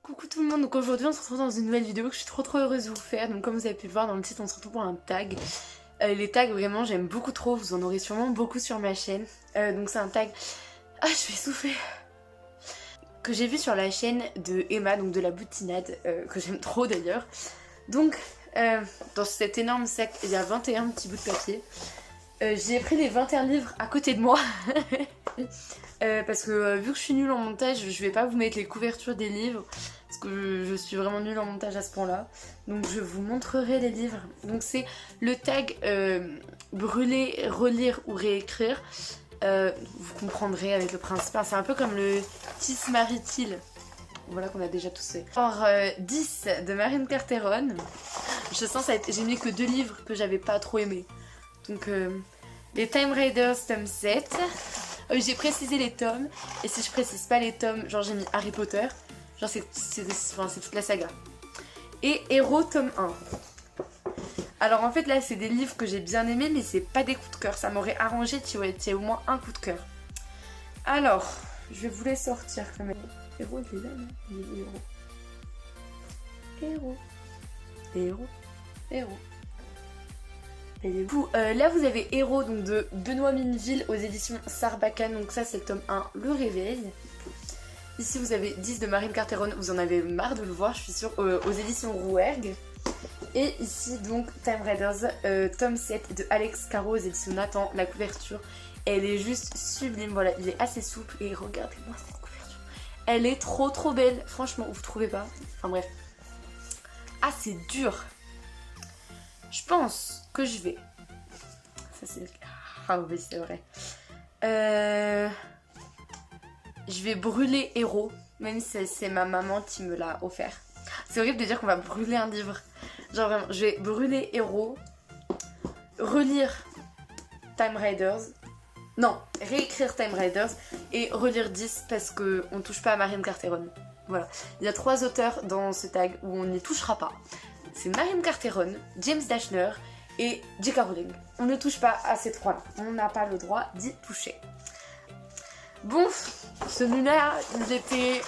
Coucou tout le monde, donc aujourd'hui on se retrouve dans une nouvelle vidéo que je suis trop heureuse de vous faire. Donc comme vous avez pu le voir dans le titre, on se retrouve pour un tag. Les tags vraiment j'aime beaucoup trop, vous en aurez sûrement beaucoup sur ma chaîne. Donc c'est un tag... Ah je vais souffler. Que j'ai vu sur la chaîne de Emma, donc de la boutinade, que j'aime trop d'ailleurs. Donc dans cet énorme sac il y a 21 petits bouts de papier. J'ai pris les 21 livres à côté de moi. Parce que vu que je suis nulle en montage, je vais pas vous mettre les couvertures des livres. Parce que je suis vraiment nulle en montage à ce point là. Donc je vous montrerai les livres. Donc c'est le tag brûler, relire ou réécrire. Vous comprendrez avec le principe. C'est un peu comme le Tis Maritil. Voilà qu'on a déjà tous fait. Alors 10 de Marine Carteron. Je sens ça j'ai mis que 2 livres que j'avais pas trop aimés. Donc les Time Raiders tome 7. J'ai précisé les tomes. Et si je précise pas les tomes, genre j'ai mis Harry Potter. Genre c'est toute la saga. Et Héros tome 1. Alors en fait là c'est des livres que j'ai bien aimés, mais c'est pas des coups de cœur. Ça m'aurait arrangé qu'il y ait au moins un coup de cœur. Alors, je vais vous les sortir quand même. Héros, il est là, non? Il est Héros. Héros. Héros. Héros. Du coup, là vous avez Héros donc de Benoît Mineville aux éditions Sarbacane. Donc ça c'est le tome 1, Le Réveil. Ici vous avez 10 de Marine Carteron, vous en avez marre de le voir je suis sûre, aux éditions Rouergue. Et ici donc Time Raiders, tome 7 de Alex Caro aux éditions Nathan. La couverture elle est juste sublime, voilà, il est assez souple et regardez-moi cette couverture. Elle est trop belle, franchement vous trouvez pas? Enfin bref. Ah c'est dur. Je pense que je vais... Ça c'est... Ah oui c'est vrai. Je vais brûler Héros, même si c'est ma maman qui me l'a offert. C'est horrible de dire qu'on va brûler un livre. Genre vraiment, je vais brûler Héros, relire Time Raiders, non, réécrire Time Raiders et relire 10 parce qu'on touche pas à Marine Carteron. Voilà, il y a 3 auteurs dans ce tag où on n'y touchera pas. C'est Marine Carteron, James Dashner et J.K. Rowling. On ne touche pas à ces 3-là, on n'a pas le droit d'y toucher. Bon, celui-là, il était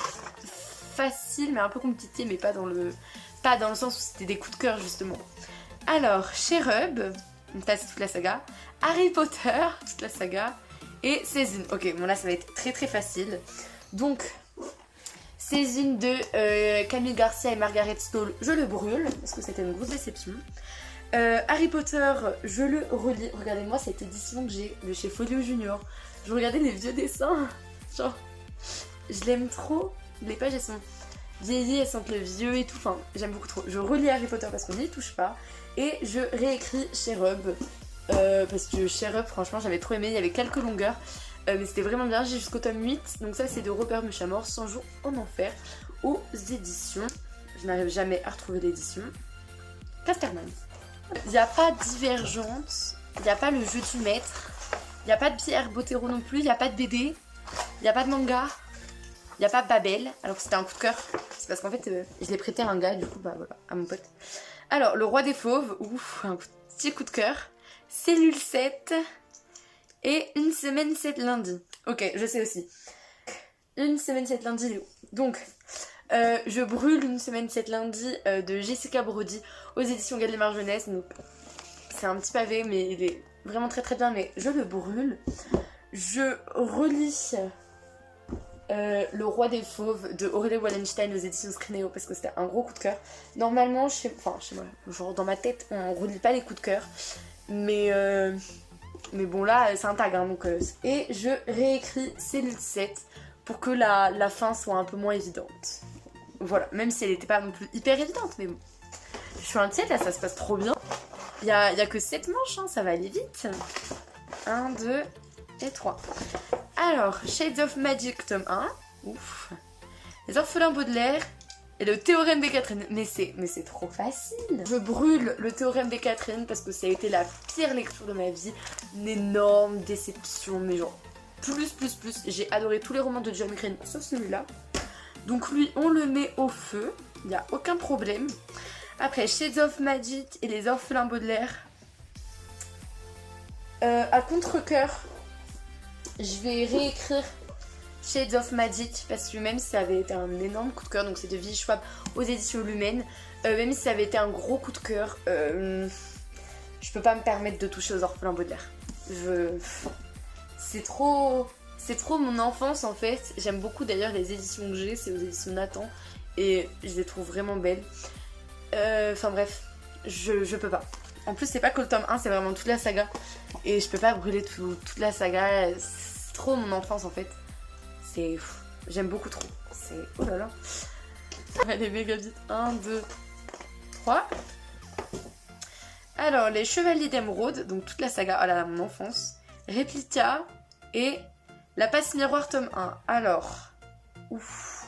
facile mais un peu compliqué, mais pas dans le sens où c'était des coups de cœur justement. Alors, Cherub, donc ça c'est toute la saga, Harry Potter, toute la saga, et Césine. Ok, bon là ça va être très facile. Donc, Césine de Camille Garcia et Margaret Stoll, je le brûle, parce que c'était une grosse déception. Harry Potter, je le relis. Regardez-moi cette édition que j'ai de chez Folio Junior. Je regardais les vieux dessins, genre, je l'aime trop. Les pages elles sont vieillies, elles sentent le vieux et tout, enfin j'aime beaucoup trop. Je relis Harry Potter parce qu'on n'y touche pas. Et je réécris Cherub, parce que Cherub franchement j'avais trop aimé, il y avait quelques longueurs. Mais c'était vraiment bien, j'ai jusqu'au tome 8. Donc ça c'est de Robert Muchamore, 100 jours en enfer, aux éditions. Je n'arrive jamais à retrouver l'édition. Casterman. Il n'y a pas Divergente, il n'y a pas le jeu du maître, il n'y a pas de Pierre Bottero non plus, il n'y a pas de BD, il n'y a pas de manga, il n'y a pas Babel, alors que c'était un coup de cœur. C'est parce qu'en fait je l'ai prêté à un gars, du coup bah voilà, à mon pote. Alors le Roi des Fauves, ouf, un petit coup de cœur. Cellule 7 et Une semaine 7 lundi. Ok, je sais aussi. Une semaine 7 lundi, il est où? Donc, je brûle Une semaine 7 lundi de Jessica Brody aux éditions Gallimard Jeunesse. Donc, c'est un petit pavé, mais il est vraiment très bien, mais je le brûle. Je relis Le Roi des Fauves de Aurélie Wallenstein aux éditions Scrineo parce que c'était un gros coup de cœur. Normalement, chez moi, genre dans ma tête, on relit pas les coups de cœur. Mais bon là, c'est un tag, hein, donc... Et je réécris Cellule 7 pour que la fin soit un peu moins évidente. Voilà, même si elle n'était pas non plus hyper évidente, mais bon. Je suis inquiète, là, ça se passe trop bien. Il y a que 7 manches, hein, ça va aller vite. 1, 2 et 3. Alors, Shades of Magic, tome 1. Ouf. Les Orphelins Baudelaire et le Théorème des Catherine. Mais c'est trop facile. Je brûle le Théorème des Catherine parce que ça a été la pire lecture de ma vie. Une énorme déception, mais genre plus. J'ai adoré tous les romans de John Green, sauf celui-là. Donc lui, on le met au feu. Il n'y a aucun problème. Après, Shades of Magic et les Orphelins Baudelaire. À contre-cœur, je vais réécrire Shades of Magic, parce que même si ça avait été un énorme coup de cœur, donc c'est de Vie Schwab aux éditions Lumen, même si ça avait été un gros coup de cœur, je peux pas me permettre de toucher aux orphelins Baudelaire. C'est trop mon enfance en fait. J'aime beaucoup d'ailleurs les éditions que j'ai, c'est aux éditions Nathan, et je les trouve vraiment belles. Enfin bref, je peux pas. En plus c'est pas que le tome 1, c'est vraiment toute la saga, et je peux pas brûler toute la saga, c'est trop mon enfance en fait. J'aime beaucoup trop. C'est... Oh là là. Allez, méga vite. 1, 2, 3. Alors, les Chevaliers d'Émeraude, donc toute la saga, oh là là, mon enfance. Réplica et La Passe Miroir tome 1. Alors, ouf.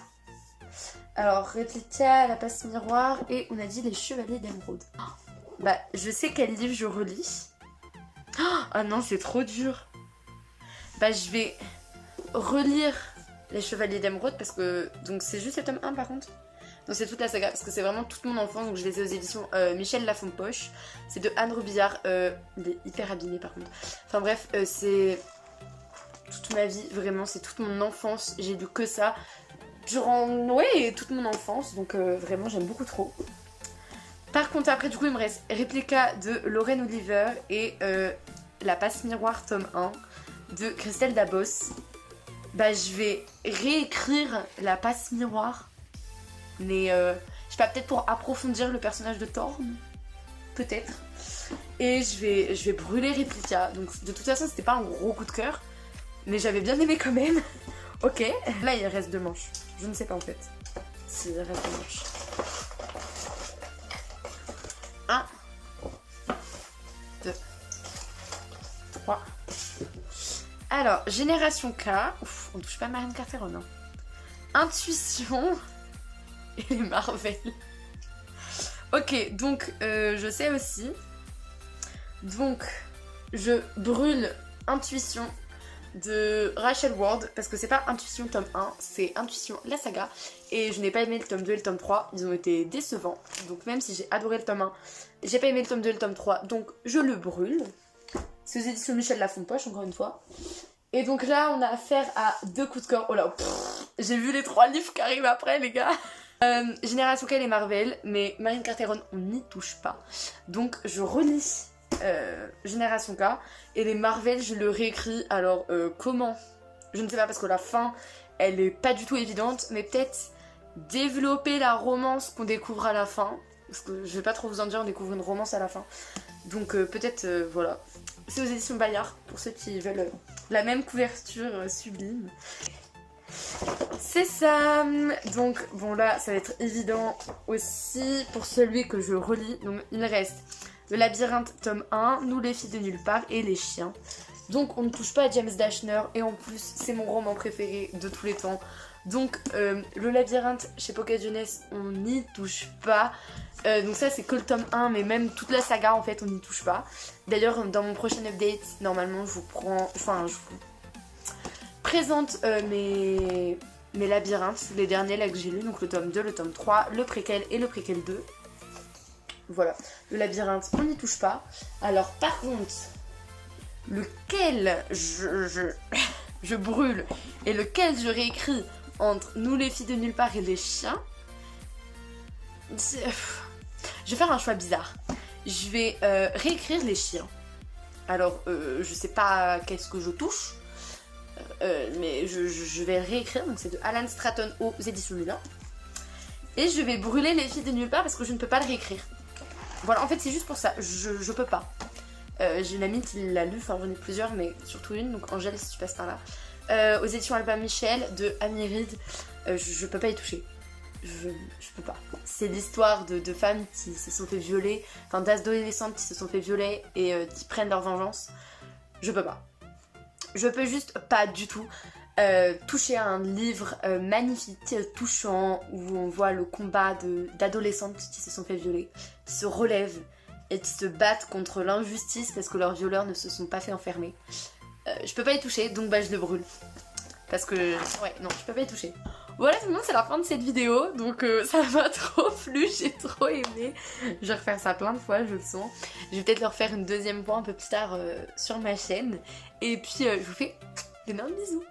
Alors, Réplica, La Passe Miroir et on a dit les Chevaliers d'Émeraude. Oh, bah, je sais quel livre je relis. Ah non, c'est trop dur. Bah, je vais relire les Chevaliers d'Émeraude parce que... Donc c'est juste le tome 1 par contre. Donc c'est toute la saga parce que c'est vraiment toute mon enfance. Donc je les ai aux éditions Michel Lafon-Poche. C'est de Anne Robillard. Il est hyper abîmé par contre. Enfin bref, c'est toute ma vie, vraiment. C'est toute mon enfance. J'ai lu que ça durant, ouais, toute mon enfance. Donc vraiment j'aime beaucoup trop. Par contre après du coup il me reste Réplica de Lorraine Oliver et La Passe Miroir tome 1 de Christelle Dabos. Bah je vais réécrire La Passe Miroir, mais je sais pas, peut-être pour approfondir le personnage de Thorne, peut-être. Et je vais brûler Réplica. Donc de toute façon c'était pas un gros coup de cœur, mais j'avais bien aimé quand même. Ok, là il reste 2 manches. Je ne sais pas en fait s'il reste 2 manches. 1, 2, 3. Alors, Génération K. Ouf, on touche pas Marianne Carteron. Hein. Intuition et les Marvel. Ok, donc je sais aussi. Donc, je brûle Intuition de Rachel Ward parce que c'est pas Intuition tome 1, c'est Intuition la saga. Et je n'ai pas aimé le tome 2 et le tome 3, ils ont été décevants. Donc, même si j'ai adoré le tome 1, j'ai pas aimé le tome 2 et le tome 3, donc je le brûle. C'est aux éditions Michel Lafon-Poche, encore une fois. Et donc là, on a affaire à 2 coups de cœur. Oh là, j'ai vu les 3 livres qui arrivent après, les gars. Génération K et Marvel, mais Marianne Carteron, on n'y touche pas. Donc je relis Génération K et les Marvel, je le réécris. Alors comment? Je ne sais pas parce que la fin, elle est pas du tout évidente, mais peut-être développer la romance qu'on découvre à la fin. Parce que je vais pas trop vous en dire, on découvre une romance à la fin. Donc peut-être, voilà. C'est aux éditions Bayard, pour ceux qui veulent la même couverture sublime. C'est ça. Donc, bon là, ça va être évident aussi pour celui que je relis. Donc, il reste Le Labyrinthe, tome 1, Nous les filles de nulle part et Les chiens. Donc, on ne touche pas à James Dashner. Et en plus, c'est mon roman préféré de tous les temps. Donc, Le Labyrinthe, chez Pocket Jeunesse, on n'y touche pas. Donc ça c'est que le tome 1, mais même toute la saga en fait on n'y touche pas. D'ailleurs dans mon prochain update normalement je vous présente mes labyrinthes, les derniers là que j'ai lus, donc le tome 2, le tome 3, le préquel et le préquel 2. Voilà, le labyrinthe on n'y touche pas. Alors par contre, lequel je brûle et lequel je réécris entre Nous les filles de nulle part et Les chiens, je vais faire un choix bizarre. Je vais réécrire Les chiens. Alors, je sais pas qu'est-ce que je touche, mais je vais réécrire. Donc, c'est de Alan Stratton aux éditions Milan. Et je vais brûler Les filles de nulle part parce que je ne peux pas le réécrire. Voilà, en fait, c'est juste pour ça. Je peux pas. J'ai une amie qui l'a lu, enfin, j'en ai plusieurs, mais surtout une. Donc, Angèle, si tu passes par là. Aux éditions Albin Michel de Amy Reed. Je peux pas y toucher. Je peux pas. C'est l'histoire de femmes qui se sont fait violer, enfin d'adolescentes qui se sont fait violer et qui prennent leur vengeance. Je peux pas. Je peux juste pas du tout toucher à un livre magnifique, touchant, où on voit le combat d'adolescentes qui se sont fait violer, qui se relèvent et qui se battent contre l'injustice parce que leurs violeurs ne se sont pas fait enfermer. Je peux pas y toucher, donc bah je le brûle. Parce que, ouais, non, je peux pas y toucher. Voilà tout le monde, c'est la fin de cette vidéo, donc ça m'a trop plu, j'ai trop aimé. Je vais refaire ça plein de fois, je le sens. Je vais peut-être le refaire une deuxième fois un peu plus tard sur ma chaîne. Et puis je vous fais d'énormes bisous.